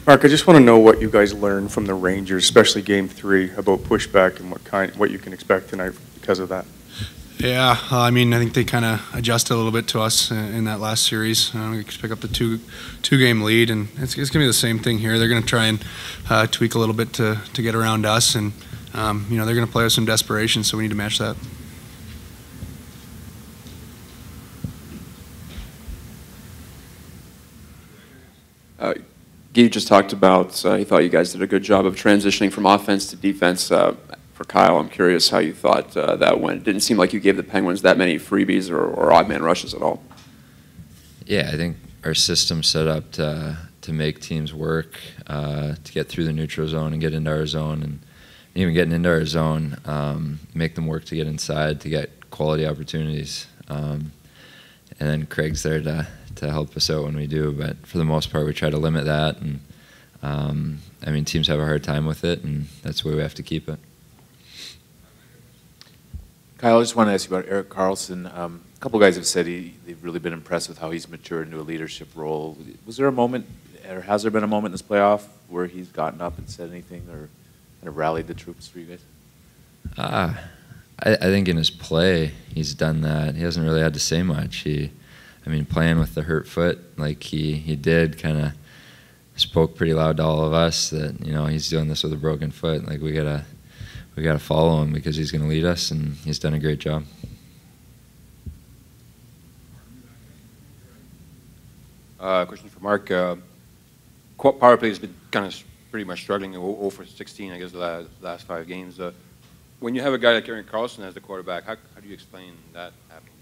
Mark, I just want to know what you guys learned from the Rangers, especially Game 3, about pushback and what you can expect tonight because of that. Yeah, I mean, I think they kind of adjusted a little bit to us in that last series. We could pick up the two-game lead, and it's going to be the same thing here. They're going to try and tweak a little bit to get around us, and you know, they're going to play with some desperation, so we need to match that. Guy just talked about he thought you guys did a good job of transitioning from offense to defense. For Kyle, I'm curious how you thought that went. It didn't seem like you gave the Penguins that many freebies or odd man rushes at all. Yeah, I think our system's set up to make teams work, to get through the neutral zone and get into our zone, and even getting into our zone, make them work to get inside, to get quality opportunities. And then Craig's there to help us out when we do, but for the most part we try to limit that, and I mean, teams have a hard time with it, and that's the way we have to keep it. Kyle, I just want to ask you about Erik Karlsson. A couple guys have said they've really been impressed with how he's matured into a leadership role. Was there a moment, or has there been a moment in this playoff where he's gotten up and said anything, or kind of rallied the troops for you guys? I think in his play, he's done that. He hasn't really had to say much. I mean, playing with the hurt foot, like he did, kind of spoke pretty loud to all of us that, you know, he's doing this with a broken foot. Like, we gotta follow him because he's going to lead us, and he's done a great job. Question for Mark. Power play has been kind of pretty much struggling, 0 for 16, I guess, the last 5 games. When you have a guy like Erik Karlsson as the quarterback, how do you explain that happening?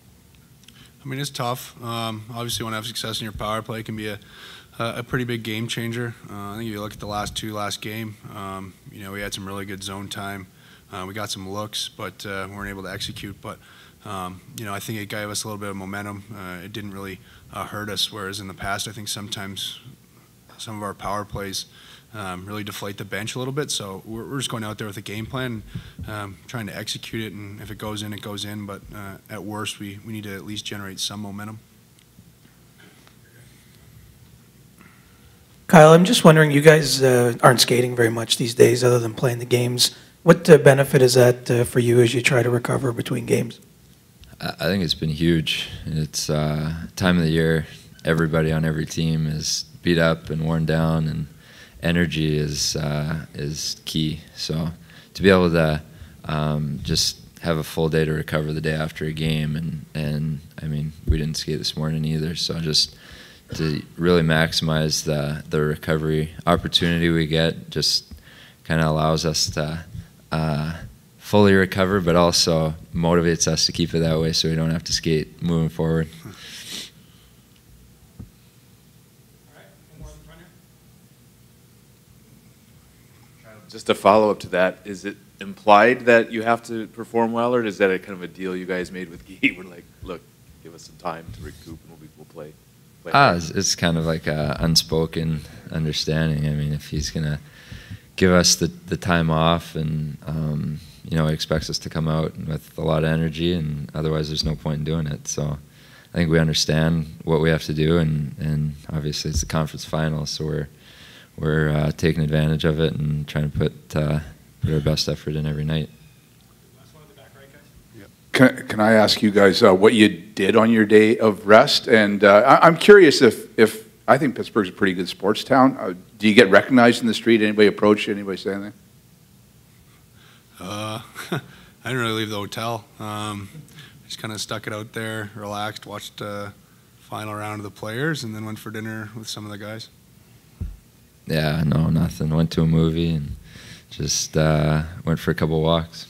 I mean, it's tough. Obviously, you want to have success in your power play. It can be a pretty big game changer. I think if you look at the last game, you know, we had some really good zone time. We got some looks, but weren't able to execute. But you know, I think it gave us a little bit of momentum. It didn't really hurt us, whereas in the past, I think sometimes some of our power plays really deflate the bench a little bit. So we're just going out there with a game plan, trying to execute it, and if it goes in, it goes in. But at worst, we need to at least generate some momentum. Kyle, I'm just wondering, you guys aren't skating very much these days other than playing the games. What benefit is that for you as you try to recover between games? I think it's been huge. It's time of the year. Everybody on every team is beat up and worn down, and energy is key. So to be able to just have a full day to recover the day after a game, and I mean, we didn't skate this morning either, so just to really maximize the recovery opportunity we get just kind of allows us to fully recover, but also motivates us to keep it that way so we don't have to skate moving forward. Just a follow-up to that, is it implied that you have to perform well, or is that a kind of a deal you guys made with Guy? We're like, look, give us some time to recoup and we'll play. It's kind of like a unspoken understanding. I mean, if he's going to give us the time off, and you know, he expects us to come out with a lot of energy, and otherwise there's no point in doing it. So I think we understand what we have to do, and obviously it's the conference finals, so we're taking advantage of it and trying to put our best effort in every night. Can I ask you guys what you did on your day of rest? And I'm curious if I think Pittsburgh's a pretty good sports town. Do you get recognized in the street? Anybody approach you? Anybody say anything? I didn't really leave the hotel. Just kind of stuck it out there, relaxed, watched the final round of the players, and then went for dinner with some of the guys. Yeah, no, nothing. Went to a movie and just went for a couple walks.